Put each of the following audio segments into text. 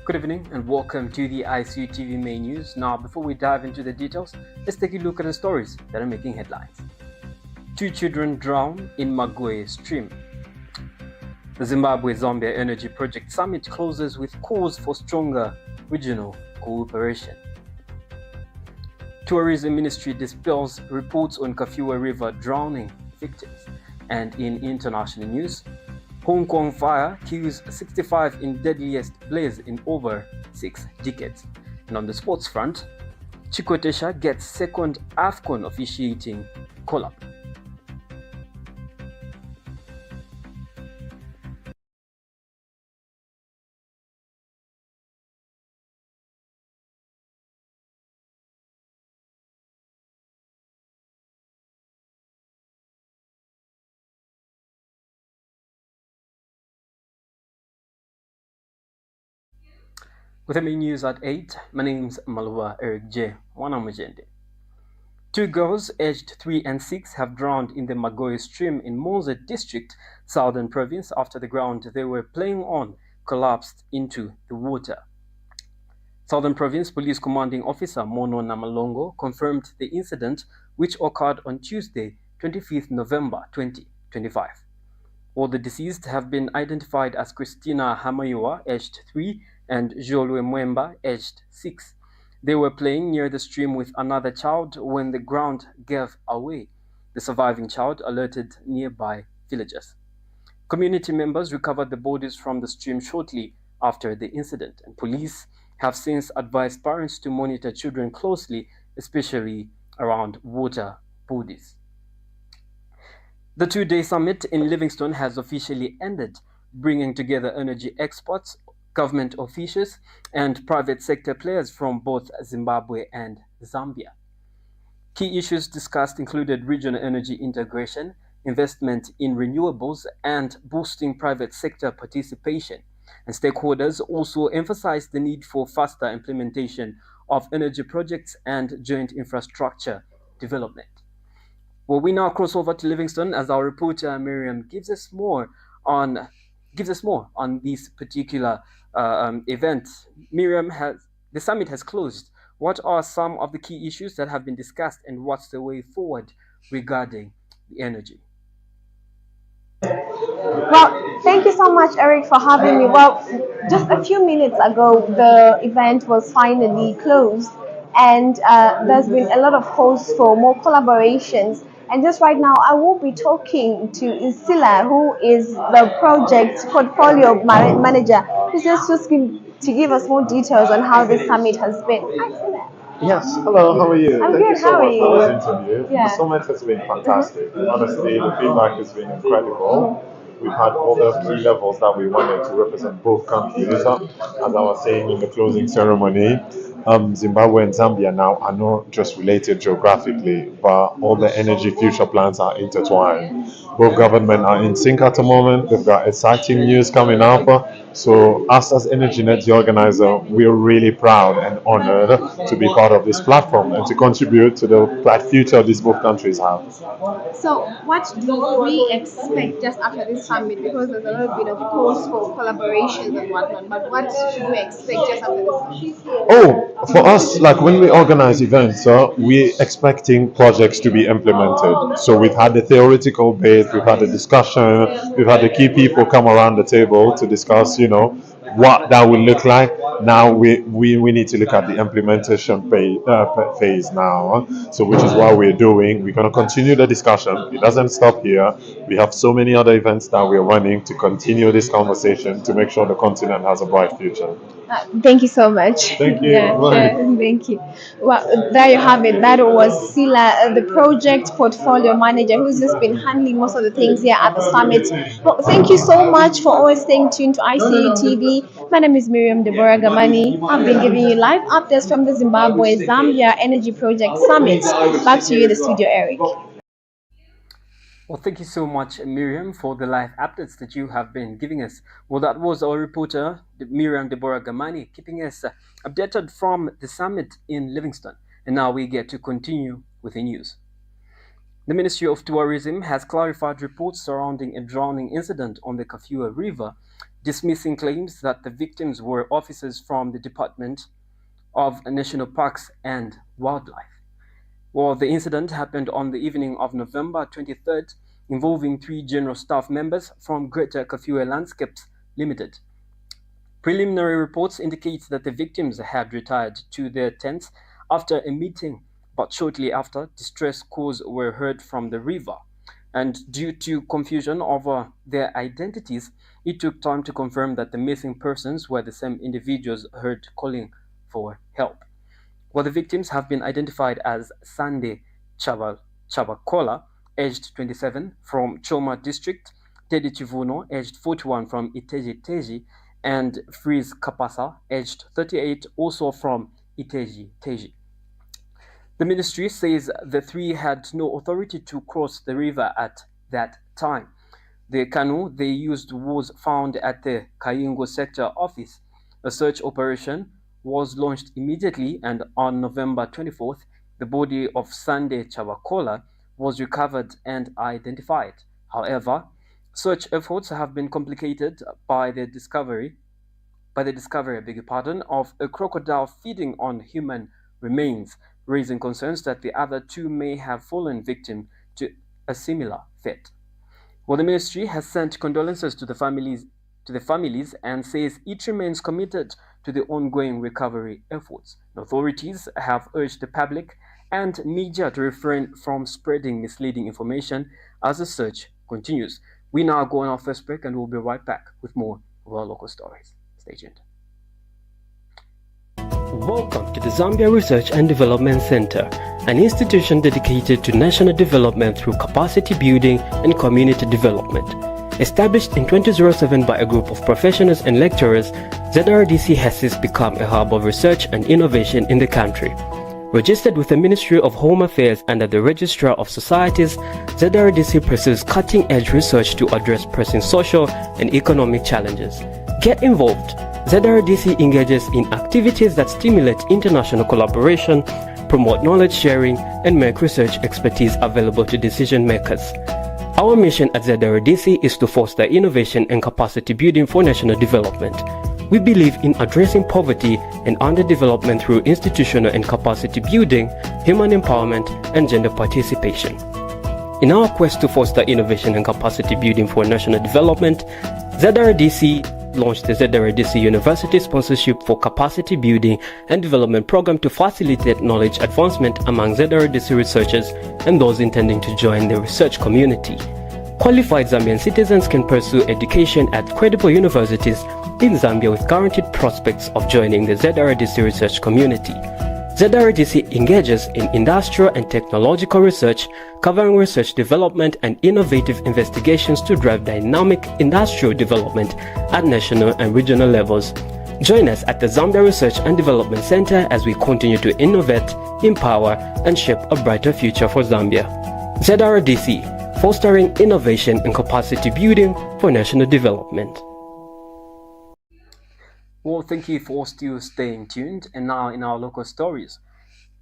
Good evening and welcome to the ICU TV Main news. Now, before we dive into the details, let's take a look at the stories that are making headlines. 2 children drown in MAGOYE stream. The Zimbabwe-Zambia Energy Project Summit closes with calls for stronger regional cooperation. Tourism Ministry dispels reports on KAFUE River drowning victims. And in international news, Hong Kong fire kills 65 in deadliest blaze in over 6 decades. And on the sports front, CHIKOTESHA gets second AFCON officiating call-up. With the main news at 8, my name's Malwa Eric J. Wanamujende. 2 girls aged 3 and 6 have drowned in the MAGOYE stream in Moze district, southern province, after the ground they were playing on collapsed into the water. Southern Province Police Commanding Officer Mono Namalongo confirmed the incident, which occurred on Tuesday, 25th November 2025. All the deceased have been identified as Christina Hamayoa, aged 3, and Jolwe Mwemba, aged 6. They were playing near the stream with another child when the ground gave away. The surviving child alerted nearby villagers. Community members recovered the bodies from the stream shortly after the incident, and police have since advised parents to monitor children closely, especially around water bodies. The 2-day summit in Livingstone has officially ended, bringing together energy experts, government officials, and private sector players from both Zimbabwe and Zambia. Key issues discussed included regional energy integration, investment in renewables, and boosting private sector participation. And stakeholders also emphasized the need for faster implementation of energy projects and joint infrastructure development. Well, we now cross over to Livingstone as our reporter Miriam gives us more on this particular event. Miriam, the summit has closed. What are some of the key issues that have been discussed, and what's the way forward regarding the energy? Well, thank you so much, Eric, for having me. Well, just a few minutes ago, the event was finally closed, and there's been a lot of calls for more collaborations. And just right now, I will be talking to Isila, who is the project portfolio manager. Who's just going to give us more details on how this summit has been. Hi, Isila. Yes, hello, how are you? I'm Thank good, you so how are much you? for this interview. Yeah. The summit has been fantastic. Honestly, the feedback has been incredible. We've had all the key levels that we wanted to represent both countries. As I was saying in the closing ceremony, Zimbabwe and Zambia now are not just related geographically, but all the energy future plans are intertwined. Both governments are in sync at the moment. They've got exciting news coming up. So us as EnergyNet, the organizer, we're really proud and honored to be part of this platform and to contribute to the bright future these both countries have. So what do we expect just after this summit? Because there's a little bit of calls for collaborations and whatnot, but what should we expect just after this summit? Oh, for us, like when we organize events, we're expecting projects to be implemented. So we've had the theoretical bit, we've had the discussion, we've had the key people come around the table to discuss, what that will look like. Now we need to look at the implementation phase now. So which is what we're doing. We're going to continue the discussion. It doesn't stop here. We have so many other events that we're running to continue this conversation to make sure the continent has a bright future. Thank you so much. Thank you. Thank you. Well, there you have it. That was Sila, the project portfolio manager, who's just been handling most of the things here at the summit. Well, thank you so much for always staying tuned to ICU TV. My name is Miriam Deborah Gamani. I've been giving you live updates from the Zimbabwe-Zambia Energy Project Summit. Back to you, the studio, Eric. Well, thank you so much, Miriam, for the live updates that you have been giving us. Well, that was our reporter, Miriam Deborah Gamani, keeping us updated from the summit in Livingstone. And now we get to continue with the news. The Ministry of Tourism has clarified reports surrounding a drowning incident on the KAFUE River, dismissing claims that the victims were officers from the Department of National Parks and Wildlife. Well, the incident happened on the evening of November 23rd, involving 3 general staff members from Greater KAFUE Landscapes Limited. Preliminary reports indicate that the victims had retired to their tents after a meeting, but shortly after, distress calls were heard from the river. And due to confusion over their identities, it took time to confirm that the missing persons were the same individuals heard calling for help. Well, the victims have been identified as Sunday Chabakola, aged 27, from Choma District, Teddy Chivuno, aged 41, from Iteji Teji, and Freeze Kapasa, aged 38, also from Iteji Teji. The ministry says the 3 had no authority to cross the river at that time. The canoe they used was found at the Kayingo sector office. A search operation was launched immediately, and on November 24th, the body of Sunday Chabakola was recovered and identified. However, search efforts have been complicated by the discovery of a crocodile feeding on human remains, raising concerns that the other 2 may have fallen victim to a similar fate. Well, the ministry has sent condolences to the families and says it remains committed to the ongoing recovery efforts. Authorities have urged the public and media to refrain from spreading misleading information as the search continues. We now go on our first break, and we'll be right back with more of our local stories. Stay tuned. Welcome to the Zambia Research and Development Center, an institution dedicated to national development through capacity building and community development. Established in 2007 by a group of professionals and lecturers, ZRDC has since become a hub of research and innovation in the country. Registered with the Ministry of Home Affairs under the Registrar of Societies, ZRDC pursues cutting-edge research to address pressing social and economic challenges. Get involved. ZRDC engages in activities that stimulate international collaboration, promote knowledge sharing, and make research expertise available to decision makers. Our mission at ZRDC is to foster innovation and capacity building for national development. We believe in addressing poverty and underdevelopment through institutional and capacity building, human empowerment, and gender participation. In our quest to foster innovation and capacity building for national development, ZRDC launched the ZRDC University Sponsorship for Capacity Building and Development Program to facilitate knowledge advancement among ZRDC researchers and those intending to join the research community. Qualified Zambian citizens can pursue education at credible universities in Zambia with guaranteed prospects of joining the ZRDC research community. ZRDC engages in industrial and technological research, covering research development and innovative investigations to drive dynamic industrial development at national and regional levels. Join us at the Zambia Research and Development Center as we continue to innovate, empower, and shape a brighter future for Zambia. ZRDC, fostering innovation and capacity building for national development. Well, thank you for still staying tuned. And now in our local stories.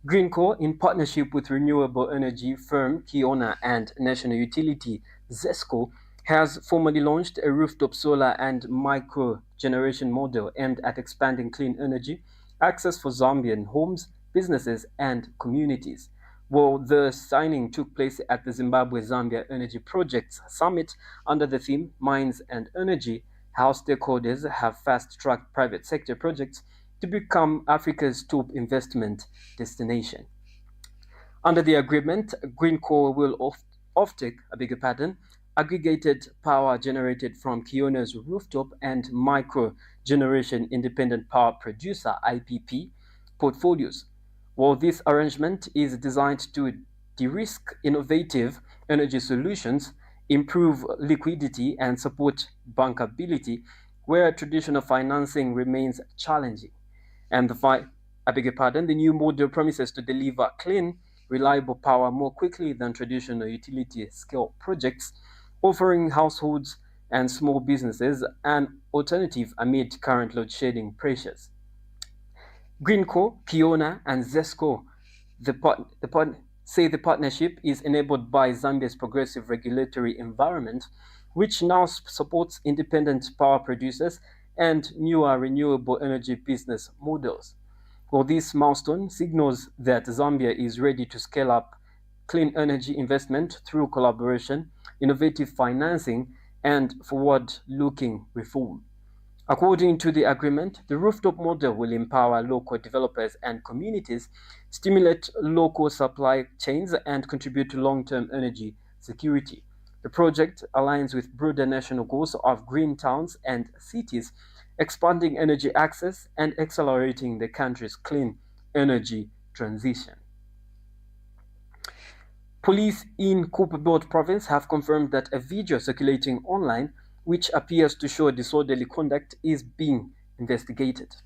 Greenco, in partnership with renewable energy firm Kiona and national utility ZESCO, has formally launched a rooftop solar and micro generation model aimed at expanding clean energy access for Zambian homes, businesses, and communities. Well, the signing took place at the Zimbabwe-Zambia Energy Projects Summit under the theme Mines and Energy, how stakeholders have fast-tracked private sector projects to become Africa's top investment destination. Under the agreement, Greenco will aggregated power generated from Kiona's rooftop and micro generation independent power producer IPP portfolios. While this arrangement is designed to de-risk innovative energy solutions, improve liquidity, and support bankability where traditional financing remains challenging. And the new model promises to deliver clean, reliable power more quickly than traditional utility-scale projects, offering households and small businesses an alternative amid current load-shedding pressures. Greenco, Kiona, and ZESCO, the say the partnership is enabled by Zambia's progressive regulatory environment, which now supports independent power producers and newer renewable energy business models. Well, this milestone signals that Zambia is ready to scale up clean energy investment through collaboration, innovative financing, and forward-looking reform. According to the agreement, the rooftop model will empower local developers and communities, stimulate local supply chains, and contribute to long-term energy security. The project aligns with broader national goals of green towns and cities, expanding energy access and accelerating the country's clean energy transition. Police in Copperbelt province have confirmed that a video circulating online which appears to show disorderly conduct is being investigated.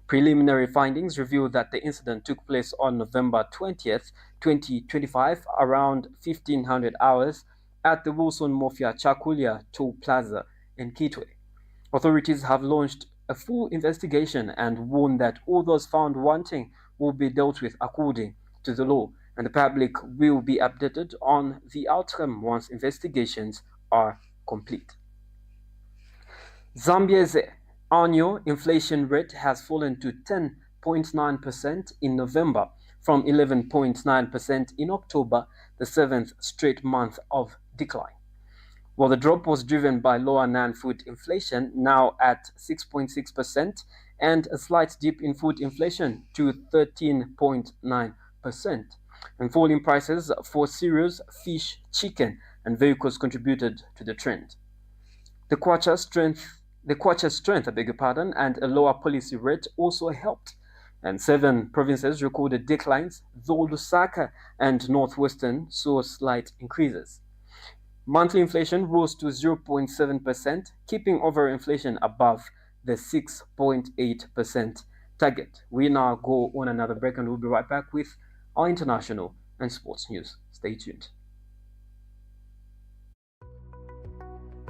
Preliminary findings reveal that the incident took place on November 20th, 2025, around 1500 hours at the Wilson Mofia Chakulia Toll Plaza in KAFUE. Authorities have launched a full investigation and warned that all those found wanting will be dealt with according to the law, and the public will be updated on the outcome once investigations are complete. Zambia's annual inflation rate has fallen to 10.9% in November from 11.9% in October, the seventh straight month of decline. While the drop was driven by lower non-food inflation, now at 6.6%, and a slight dip in food inflation to 13.9%. And falling prices for cereals, fish, chicken, and vehicles contributed to the trend. The kwacha's strength, and a lower policy rate also helped, and 7 provinces recorded declines, though Lusaka and Northwestern saw slight increases. Monthly inflation rose to 0.7%, keeping overall inflation above the 6.8% target. We now go on another break, and we'll be right back with our international and sports news. Stay tuned.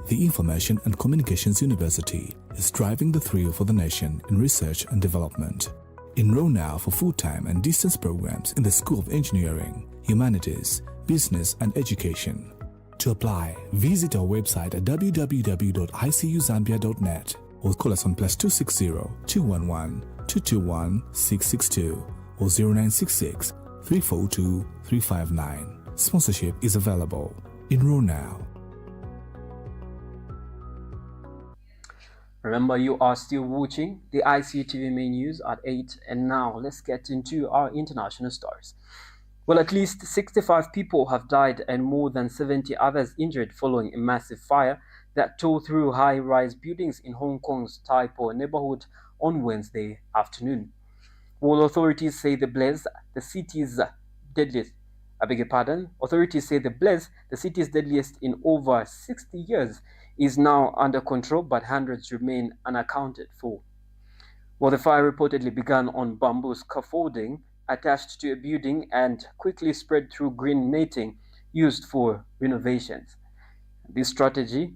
The Information and Communications University is driving the thrill for the nation in research and development. Enroll now for full-time and distance programs in the School of Engineering, Humanities, Business and Education. To apply, visit our website at www.icuzambia.net or call us on +260 211 221 662 or 0966 342 359. Sponsorship is available. Enroll now. Remember, you are still watching the ICU TV Main news at 8, and now let's get into our international stories. Well, at least 65 people have died and more than 70 others injured following a massive fire that tore through high-rise buildings in Hong Kong's Tai Po neighborhood on Wednesday afternoon. While authorities say the blaze, the city's deadliest, Authorities say the blaze, the city's deadliest in over 60 years, is now under control, but hundreds remain unaccounted for. While the fire reportedly began on bamboo scaffolding attached to a building and quickly spread through green netting used for renovations. This tragedy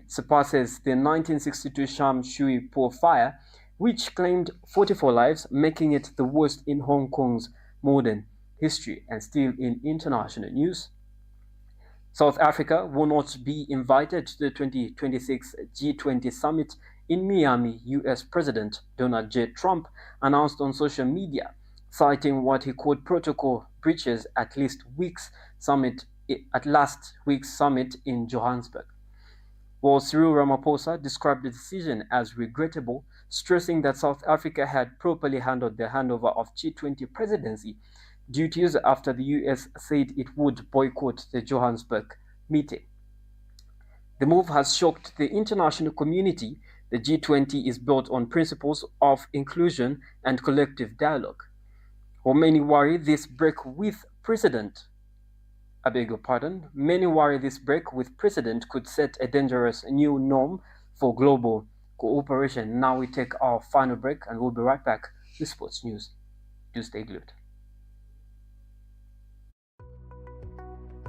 surpasses the 1962 Sham Shui Po fire, which claimed 44 lives, making it the worst in Hong Kong's modern history. And still in international news, South Africa will not be invited to the 2026 G20 summit in Miami, US President Donald J. Trump announced on social media, citing what he called protocol breaches at last week's summit in Johannesburg. While Cyril Ramaphosa described the decision as regrettable, stressing that South Africa had properly handled the handover of G20 presidency duties after the US said it would boycott the Johannesburg meeting. The move has shocked the international community. The G20 is built on principles of inclusion and collective dialogue. While many worry this break with precedent could set a dangerous new norm for global cooperation. Now we take our final break, and we'll be right back with sports news. Do stay glued.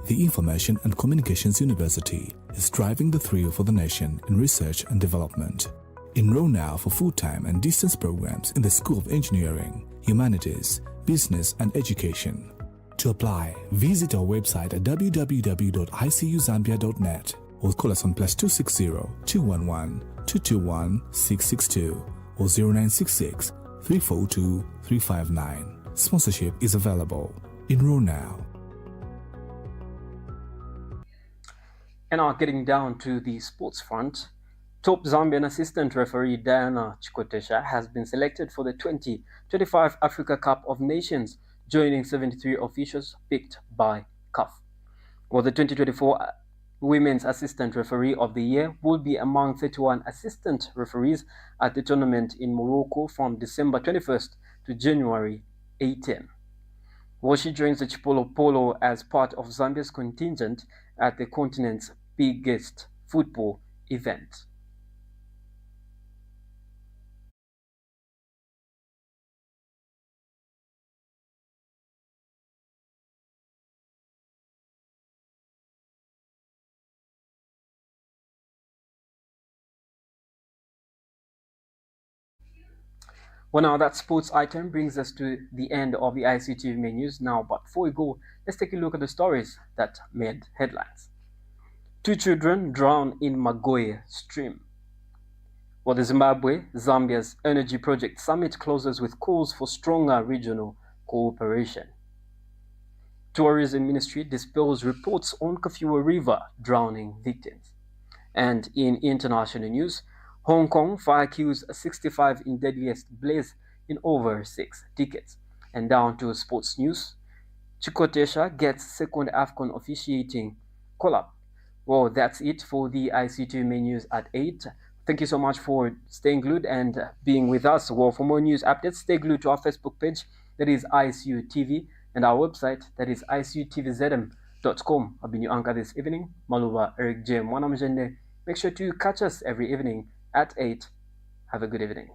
The Information and Communications University is driving the thrill for the nation in research and development. Enroll now for full-time and distance programs in the School of Engineering, Humanities, business, and education. To apply, visit our website at www.icuzambia.net or call us on +260 211 221 662 or 0966 342 359. Sponsorship is available. Enroll now. And now getting down to the sports front, top Zambian assistant referee Diana CHIKOTESHA has been selected for the 2025 Africa Cup of Nations, joining 73 officials picked by KAFUE. Well, the 2024 Women's Assistant Referee of the Year will be among 31 assistant referees at the tournament in Morocco from December 21st to January 18. Well, she joins the Chipolo Polo as part of Zambia's contingent at the continent's biggest football event. Well, now that sports item brings us to the end of the ICU TV Main news now, but before we go, let's take a look at the stories that made headlines. 2 children drown in MAGOYE stream. Well, the Zimbabwe-Zambia's Energy Project Summit closes with calls for stronger regional cooperation. Tourism Ministry dispels reports on KAFUE River drowning victims. And in international news, Hong Kong fire kills 65 in deadliest blaze in over 6 decades. And down to sports news, CHIKOTESHA gets second AFCON officiating call-up. Well, that's it for the ICU TV Main news at 8. Thank you so much for staying glued and being with us. Well, for more news updates, stay glued to our Facebook page, that is ICU TV, and our website, that is ICUTVZM.com. I've been your anchor this evening, Maluva Eric J. Mwanamjende. Make sure to catch us every evening at 8. Have a good evening.